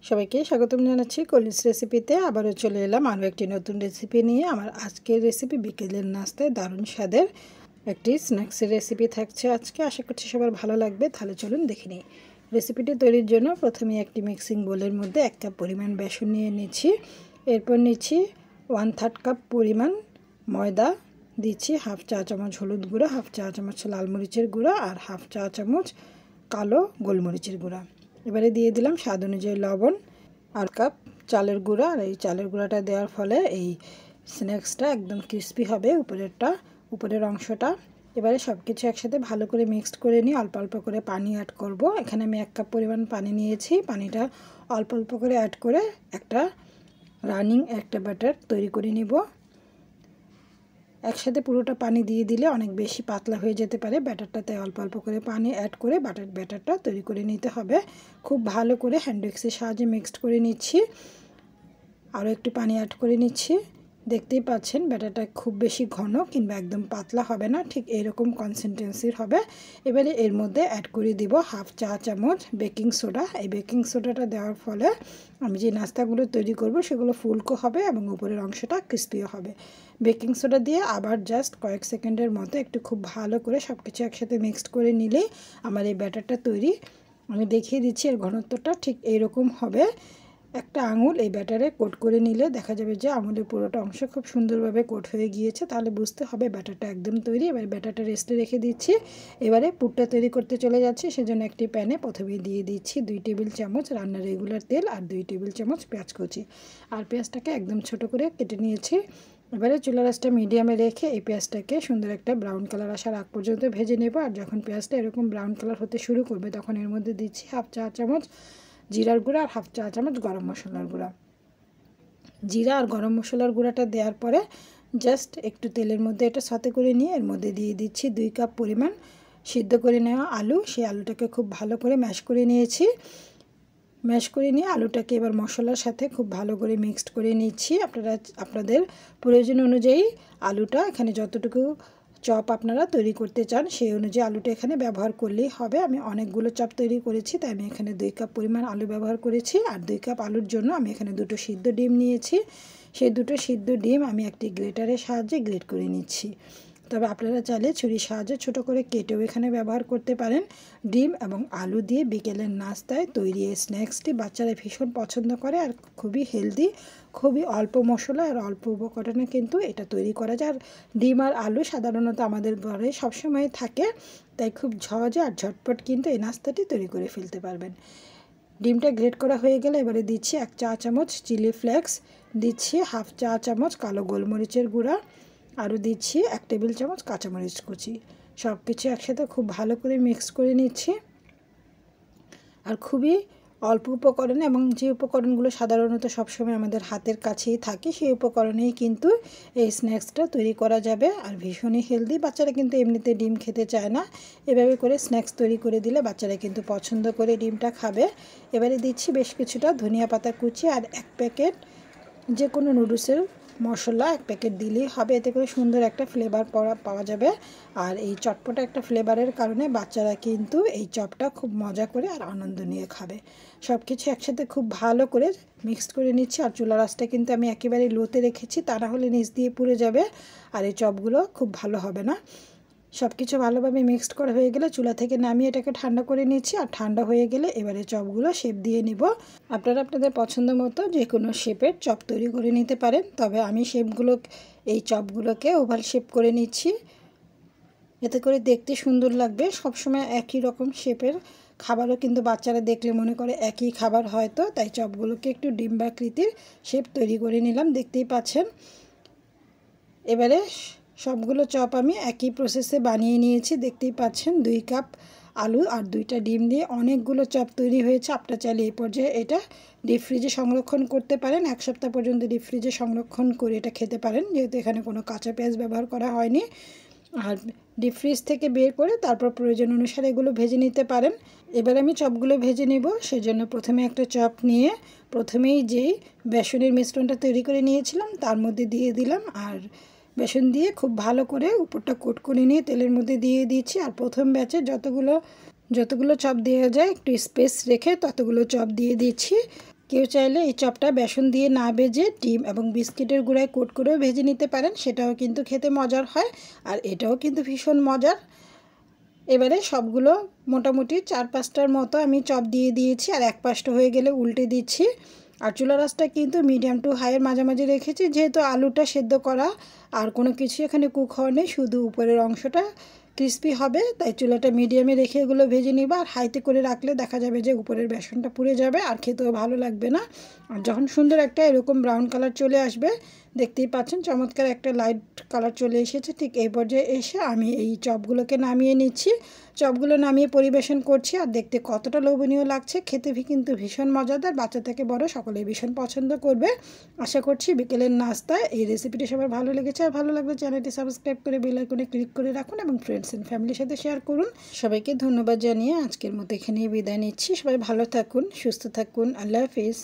সবাইকে স্বাগতম জানাচ্ছি কলিস রেসিপিতে। আবারও চলে এলাম আরও একটি নতুন রেসিপি নিয়ে। আমার আজকের রেসিপি বিকেলের নাস্তায় দারুণ স্বাদের একটি স্ন্যাক্সের রেসিপি থাকছে আজকে। আশা করছি সবার ভালো লাগবে। তাহলে চলুন দেখে নিই। রেসিপিটি তৈরির জন্য প্রথমে একটি মিক্সিং বোলের মধ্যে 1 কাপ পরিমাণ বেসন নিয়ে নিচ্ছি। এরপর নিচ্ছি 1/3 কাপ পরিমাণ ময়দা, দিচ্ছি হাফ চা চামচ হলুদ গুঁড়ো, হাফ চা চামচ লাল মরিচের গুঁড়ো আর হাফ চা চামচ কালো গোলমরিচের গুঁড়া। এবারে দিয়ে দিলাম স্বাদ অনুযায়ী লবণ আর কাপ চালের গুঁড়া। আর এই চালের গুঁড়াটা দেওয়ার ফলে এই স্ন্যাক্সটা একদম ক্রিস্পি হবে উপরের অংশটা। এবারে সব কিছু একসাথে ভালো করে মিক্সড করে নিয়ে অল্প অল্প করে পানি অ্যাড করব। এখানে আমি 1 কাপ পরিমাণ পানি নিয়েছি। পানিটা অল্প অল্প করে অ্যাড করে একটা রানিং একটা ব্যাটার তৈরি করে নিব। একসাথে পুরোটা পানি দিয়ে দিলে অনেক বেশি পাতলা হয়ে যেতে পারে ব্যাটারটাতে। অল্প অল্প করে পানি অ্যাড করে ব্যাটারটা তৈরি করে নিতে হবে। খুব ভালো করে হ্যান্ড উইক্সের সাহায্যে মিক্সড করে নিচ্ছি। আরও একটু পানি অ্যাড করে নিচ্ছি। দেখতেই পাচ্ছেন ব্যাটারটা খুব বেশি ঘন কিংবা একদম পাতলা হবে না, ঠিক এরকম কনসিস্টেন্সির হবে। এবারে এর মধ্যে অ্যাড করে দিব হাফ চা চামচ বেকিং সোডা। এই বেকিং সোডাটা দেওয়ার ফলে আমি যে নাস্তাগুলো তৈরি করব সেগুলো ফুলকো হবে এবং উপরের অংশটা ক্রিস্পিও হবে। বেকিং সোডা দিয়ে আবার জাস্ট কয়েক সেকেন্ডের মতো একটু খুব ভালো করে সব কিছু একসাথে মিক্সড করে নিলেই আমার এই ব্যাটারটা তৈরি। আমি দেখিয়ে দিচ্ছি এর ঘনত্বটা ঠিক এইরকম হবে। একটা আঙুল এই ব্যাটারে কোট করে নিলে দেখা যাবে যে আঙুলের পুরোটা অংশ খুব সুন্দরভাবে কোট হয়ে গিয়েছে। তাহলে বুঝতে হবে ব্যাটারটা একদম তৈরি। এবার ব্যাটারটা রেস্টে রেখে দিচ্ছি। এবারে পুরটা তৈরি করতে চলে যাচ্ছি। সেজন্য একটি প্যানে প্রথমেই দিয়ে দিচ্ছি 2 টেবিল চামচ রান্নার রেগুলার তেল আর 2 টেবিল চামচ পেঁয়াজ কুচি। আর পেঁয়াজটাকে একদম ছোট করে কেটে নিয়েছি। এবারে চুলার আঁচটা মিডিয়ামে রেখে এই পেঁয়াজটাকে সুন্দর একটা ব্রাউন কালার আসার আগ পর্যন্ত ভেজে নেব। আর যখন পেঁয়াজটা এরকম ব্রাউন কালার হতে শুরু করবে তখন এর মধ্যে দিচ্ছি হাফ চা চামচ জিরার গুঁড়া আর হাফ চা চামচ গরম মশলার গুঁড়া। জিরা আর গরম মশলার গুঁড়াটা দেওয়ার পরে জাস্ট একটু তেলের মধ্যে এটা সাথে করে নিয়ে এর মধ্যে দিয়ে দিচ্ছি 2 কাপ পরিমাণ সিদ্ধ করে নেওয়া আলু। সেই আলুটাকে খুব ভালো করে ম্যাশ করে নিয়েছি। ম্যাশ করে নিয়ে আলুটাকে এবার মশলার সাথে খুব ভালো করে মিক্সড করে নিচ্ছি। আপনাদের প্রয়োজন অনুযায়ী আলুটা এখানে যতটুকু চপ আপনারা তৈরি করতে চান সেই অনুযায়ী আলুটা এখানে ব্যবহার করলেই হবে। আমি অনেকগুলো চপ তৈরি করেছি তাই আমি এখানে 2 কাপ পরিমাণ আলু ব্যবহার করেছি। আর 2 কাপ আলুর জন্য আমি এখানে 2টো সিদ্ধ ডিম নিয়েছি। সেই 2টো সিদ্ধ ডিম আমি একটি গ্রেটারের সাহায্যে গ্রেট করে নিচ্ছি। তবে আপনারা চাইলে ছুরির সাহায্যে ছোটো করে কেটেও এখানে ব্যবহার করতে পারেন। ডিম এবং আলু দিয়ে বিকেলের নাস্তায় তৈরি এই স্ন্যাক্সটি বাচ্চারা ভীষণ পছন্দ করে আর খুবই হেলদি, খুবই অল্প মশলা আর অল্প উপকরণে কিন্তু এটা তৈরি করা যায়। আর ডিম আর আলু সাধারণত আমাদের ঘরে সবসময় থাকে, তাই খুব সহজে আর ঝটপট কিন্তু এই নাস্তাটি তৈরি করে ফেলতে পারবেন। ডিমটা গ্রেট করা হয়ে গেলে এবারে দিচ্ছি 1 চা চামচ চিলি ফ্লেক্স, দিচ্ছি হাফ চা চামচ কালো গোলমরিচের গুঁড়া, আরও দিচ্ছি 1 টেবিল চামচ কাঁচামরিচ কুচি। সব কিছু একসাথে খুব ভালো করে মিক্স করে নিচ্ছি। আর খুবই অল্প উপকরণে এবং যে উপকরণগুলো সাধারণত সবসময় আমাদের হাতের কাছেই থাকে সেই উপকরণেই কিন্তু এই স্ন্যাক্সটা তৈরি করা যাবে। আর ভীষণই হেলদি। বাচ্চারা কিন্তু এমনিতে ডিম খেতে চায় না, এভাবে করে স্ন্যাক্স তৈরি করে দিলে বাচ্চারা কিন্তু পছন্দ করে ডিমটা খাবে। এবারে দিচ্ছি বেশ কিছুটা ধনিয়া পাতা কুচি আর 1 প্যাকেট যে কোনো নুডলসের মশলা 1 প্যাকেট দিলেই হবে। এতে করে সুন্দর একটা ফ্লেভার পাওয়া যাবে। আর এই চটপটা একটা ফ্লেভারের কারণে বাচ্চারা কিন্তু এই চপটা খুব মজা করে আর আনন্দ নিয়ে খাবে। সব কিছু একসাথে খুব ভালো করে মিক্সড করে নিচ্ছি। আর চুলার আঁচটা কিন্তু আমি একেবারে লোতে রেখেছি, তা না হলে নিচ দিয়ে পুড়ে যাবে আর এই চপগুলো খুব ভালো হবে না। সব কিছু ভালোভাবে মিক্সড করা হয়ে গেলে চুলা থেকে নামিয়ে এটাকে ঠান্ডা করে নিচ্ছি। আর ঠান্ডা হয়ে গেলে এবারে চপগুলো শেপ দিয়ে নিব। আপনারা আপনাদের পছন্দ মতো যে কোনো শেপের চপ তৈরি করে নিতে পারেন। তবে আমি এই চপগুলোকে ওভাল শেপ করে নিচ্ছি, এতে করে দেখতে সুন্দর লাগবে। সবসময় একই রকম শেপের খাবারও কিন্তু বাচ্চারা দেখলে মনে করে একই খাবার হয়তো, তাই চপগুলোকে একটু ডিম্বাকৃতির শেপ তৈরি করে নিলাম, দেখতেই পাচ্ছেন। এবারে সবগুলো চপ আমি একই প্রসেসে বানিয়ে নিয়েছি, দেখতেই পাচ্ছেন। 2 কাপ আলু আর 2টা ডিম দিয়ে অনেকগুলো চপ তৈরি হয়েছে। আপনারা চাইলে এই পর্যায়ে এটা ডিপ ফ্রিজে সংরক্ষণ করতে পারেন। 1 সপ্তাহ পর্যন্ত ডিপ ফ্রিজে সংরক্ষণ করে এটা খেতে পারেন, যেহেতু এখানে কোনো কাঁচা পেঁয়াজ ব্যবহার করা হয়নি। আর ডিপ ফ্রিজ থেকে বের করে তারপর প্রয়োজন অনুসারে এগুলো ভেজে নিতে পারেন। এবার আমি চপগুলো ভেজে নেব। সেজন্য প্রথমে একটা চপ নিয়ে প্রথমেই যেই বেসনের মিশ্রণটা তৈরি করে নিয়েছিলাম তার মধ্যে দিয়ে দিলাম। আর বেসন দিয়ে খুব ভালো করে উপরটা কোট করে নিয়ে তেলের মধ্যে দিয়ে দিচ্ছি। আর প্রথম ব্যাচে যতগুলো চপ দেওয়া যায় একটু স্পেস রেখে ততগুলো চপ দিয়ে দিচ্ছি। কেউ চাইলে এই চপটা বেসন দিয়ে না ভেজে ডিম এবং বিস্কিটের গুঁড়ায় কোট করেও ভেজে নিতে পারেন, সেটাও কিন্তু খেতে মজার হয়। আর এটাও কিন্তু ভীষণ মজার। এবারে সবগুলো মোটামুটি 4-5টার মতো আমি চপ দিয়ে দিয়েছি, আর এক পাশটা হয়ে গেলে উল্টে দিচ্ছি। আর চুলার আঁচটা কিন্তু মিডিয়াম টু হাইয়ের মাঝামাঝি রেখেছি, যেহেতু আলুটা সেদ্ধ করা আর কোনো কিছু এখানে কুক হওয়া নেই, শুধু উপরের অংশটা ক্রিস্পি হবে, তাই চুলাটা মিডিয়ামে রেখে এগুলো ভেজে নিবা। আর হাইতে করে রাখলে দেখা যাবে যে উপরের বেসনটা পুড়ে যাবে আর খেতেও ভালো লাগবে না। আর যখন সুন্দর একটা এরকম ব্রাউন কালার চলে আসবে, দেখতেই পাচ্ছেন চমৎকার একটা লাইট কালার চলে এসেছে, ঠিক এই পর্যায়ে এসে আমি এই চপগুলোকে নামিয়ে নিচ্ছি। চপগুলো নামিয়ে পরিবেশন করছি, আর দেখতে কতটা লোভনীয় লাগছে, খেতে কিন্তু ভীষণ মজাদার, বাচ্চা থেকে বড় সকলেই ভীষণ পছন্দ করবে। আশা করছি বিকেলের নাস্তায় এই রেসিপিটি সবার ভালো লেগেছে। আর ভালো লাগলে চ্যানেলটি সাবস্ক্রাইব করে বেল আইকনে ক্লিক করে রাখুন এবং ফ্রেন্ডস অ্যান্ড ফ্যামিলির সাথে শেয়ার করুন। সবাইকে ধন্যবাদ জানিয়ে আজকের মতো এখানেই বিদায় নিচ্ছি। সবাই ভালো থাকুন, সুস্থ থাকুন। আল্লাহ হাফিজ।